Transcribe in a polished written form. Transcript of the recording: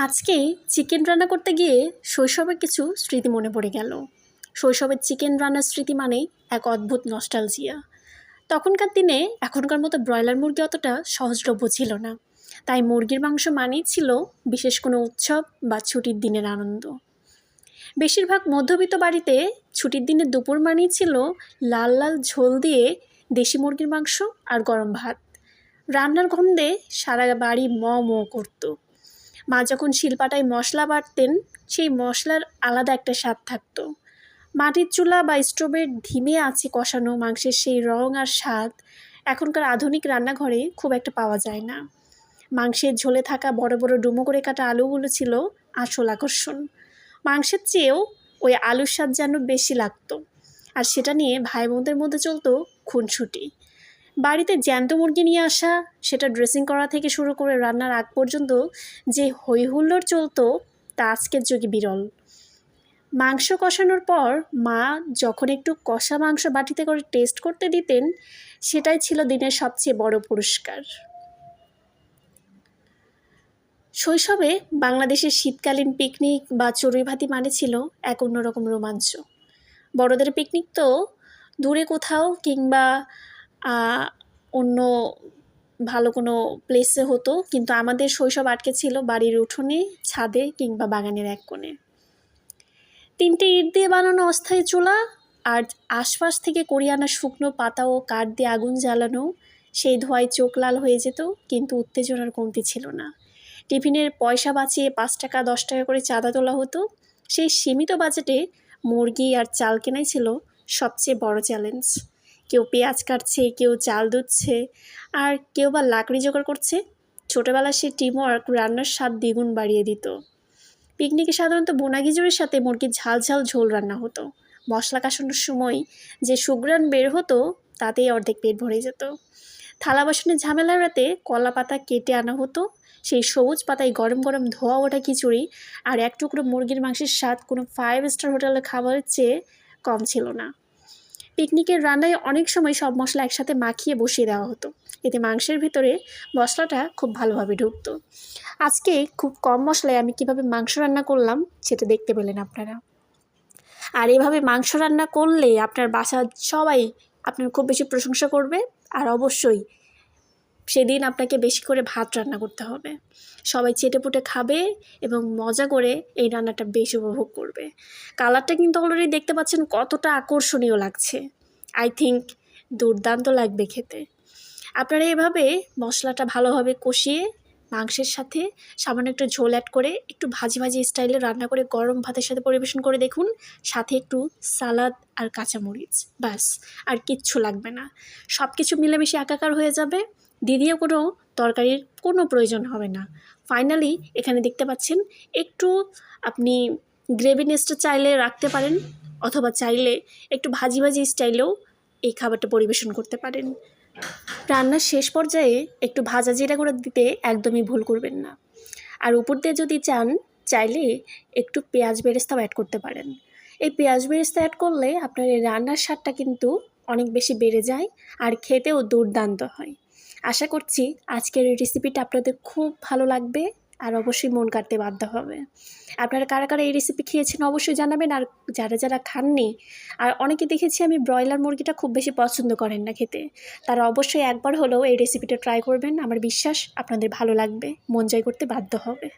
আজকে চিকেন রান্না করতে গিয়ে শৈশবের কিছু স্মৃতি মনে পড়ে গেল। শৈশবের চিকেন রান্নার স্মৃতি মানেই এক অদ্ভুত নস্টালজিয়া। তখনকার দিনে এখনকার মতো ব্রয়লার মুরগি অতটা সহজলভ্য ছিল না, তাই মুরগির মাংস মানেই ছিল বিশেষ কোনো উৎসব বা ছুটির দিনের আনন্দ। বেশিরভাগ মধ্যবিত্ত বাড়িতে ছুটির দিনের দুপুর মানেই ছিল লাল লাল ঝোল দিয়ে দেশি মুরগির মাংস আর গরম ভাত। রান্নার গন্ধে সারা বাড়ি ম ম করতো। মা যখন শিলপাটায় মশলা বাটতেন, সেই মশলার আলাদা একটা স্বাদ থাকতো। মাটির চুলা বা স্টোভের ধিমে আঁচে কষানো মাংসের সেই রং আর স্বাদ এখনকার আধুনিক রান্নাঘরে খুব একটা পাওয়া যায় না। মাংসের ঝোলে থাকা বড় বড় ডুমো করে কাটা আলুগুলো ছিল আসল আকর্ষণ। মাংসের চেয়েও ওই আলুর স্বাদ যেন বেশি লাগতো, আর সেটা নিয়ে ভাই বোনদের মধ্যে চলতো খুনসুটি। বাড়িতে জ্যান্ত মুরগি নিয়ে আসা, সেটা ড্রেসিং করা থেকে শুরু করে রান্নার আগ পর্যন্ত যে হইহুল্লোড় চলতো তা আজকের যুগে বিরল। মাংস কষানোর পর মা যখন একটু কষা মাংস বাটিতে করে টেস্ট করতে দিতেন, সেটাই ছিল দিনের সবচেয়ে বড় পুরস্কার। শৈশবে বাংলাদেশের শীতকালীন পিকনিক বা চড়ুইভাতি মানে ছিল এক অন্যরকম রোমাঞ্চ। বড়দের পিকনিক তো দূরে কোথাও কিংবা অন্য ভালো কোনো প্লেসে হতো, কিন্তু আমাদের শৈশব আটকে ছিল বাড়ির উঠোনে, ছাদে কিংবা বাগানের এক কোণে। 3টে ইট দিয়ে বানানো অস্থায়ী চুলা আর আশপাশ থেকে করিয়ে আনা শুকনো পাতা ও কাঠ দিয়ে আগুন জ্বালানো, সেই ধোঁয়ায় চোখ লাল হয়ে যেত, কিন্তু উত্তেজনার কমতি ছিল না। টিফিনের পয়সা বাঁচিয়ে 5 টাকা 10 টাকা করে চাঁদা তোলা হতো। সেই সীমিত বাজেটে মুরগি আর চাল কেনাই ছিল সবচেয়ে বড় চ্যালেঞ্জ। কেউ পেঁয়াজ কাটছে, কেউ চাল ধুচ্ছে, আর কেউ বা লাকড়ি জোগাড় করছে। ছোটোবেলার সেই টিমওয়ার্ক রান্নার স্বাদ দ্বিগুণ বাড়িয়ে দিত। পিকনিকে সাধারণত বোনা খিচুড়ির সাথে মুরগির ঝাল ঝাল ঝোল রান্না হতো। মশলা কষানোর সময় যে সুঘ্রাণ বের হতো, তাতেই অর্ধেক পেট ভরে যেত। থালা বাসনের ঝামেলা এড়াতে কলা পাতা কেটে আনা হতো। সেই সবুজ পাতায় গরম গরম ধোয়া ওঠা খিচুড়ি আর এক টুকরো মুরগির মাংসের স্বাদ কোনো 5 স্টার হোটেলের খাবারের চেয়ে কম ছিল না। পিকনিকের রান্নায় অনেক সময় সব মশলা একসাথে মাখিয়ে বসিয়ে দেওয়া হতো, এতে মাংসের ভিতরে মশলাটা খুব ভালোভাবে ঢুকতো। আজকে খুব কম মশলায় আমি কিভাবে মাংস রান্না করলাম সেটা দেখতে পেলেন আপনারা। আর এভাবে মাংস রান্না করলে আপনার বাসার সবাই আপনার খুব বেশি প্রশংসা করবে, আর অবশ্যই সেদিন আপনাকে বেশি করে ভাত রান্না করতে হবে। সবাই চেটেপুটে খাবে এবং মজা করে এই রান্নাটা বেশ উপভোগ করবে। কালারটা কিন্তু অলরেডি দেখতে পাচ্ছেন কতটা আকর্ষণীয় লাগছে। আই থিঙ্ক দুর্দান্ত লাগবে খেতে। আপনারা এভাবে মশলাটা ভালোভাবে কষিয়ে মাংসের সাথে সামান্য একটু ঝোল অ্যাড করে একটু ভাজি ভাজি স্টাইলে রান্না করে গরম ভাতের সাথে পরিবেশন করে দেখুন। সাথে একটু সালাদ আর কাঁচামরিচ, ব্যাস আর কিচ্ছু লাগবে না। সব কিছু মিলেমিশে একাকার হয়ে যাবে। দ্বিতীয় কোনো তরকারির কোনো প্রয়োজন হবে না। ফাইনালি এখানে দেখতে পাচ্ছেন একটু আপনি গ্রেভি নেস্টটা চাইলে রাখতে পারেন, অথবা চাইলে একটু ভাজি ভাজি স্টাইলেও এই খাবারটা পরিবেশন করতে পারেন। রান্নার শেষ পর্যায়ে একটু ভাজা জিরা গুঁড়ো দিতে একদমই ভুল করবেন না। আর উপর দিয়ে যদি চাইলে একটু পেঁয়াজ বেরেস্তাও অ্যাড করতে পারেন। এই পেঁয়াজ বেরেস্তা অ্যাড করলে আপনার এই রান্নার স্বাদটা কিন্তু অনেক বেশি বেড়ে যায় আর খেতেও দুর্দান্ত হয়। আশা করছি আজকের এই রেসিপিটা আপনাদের খুব ভালো লাগবে আর অবশ্যই মন কাটতে বাধ্য হবে। আপনারা কারা কারা এই রেসিপি খেয়েছেন অবশ্যই জানাবেন। আর যারা যারা খাননি, আর অনেকে দেখেছি আমি ব্রয়লার মুরগিটা খুব বেশি পছন্দ করেন না খেতে, তারা অবশ্যই একবার হলেও এই রেসিপিটা ট্রাই করবেন। আমার বিশ্বাস আপনাদের ভালো লাগবে, মন জয় করতে বাধ্য হবে।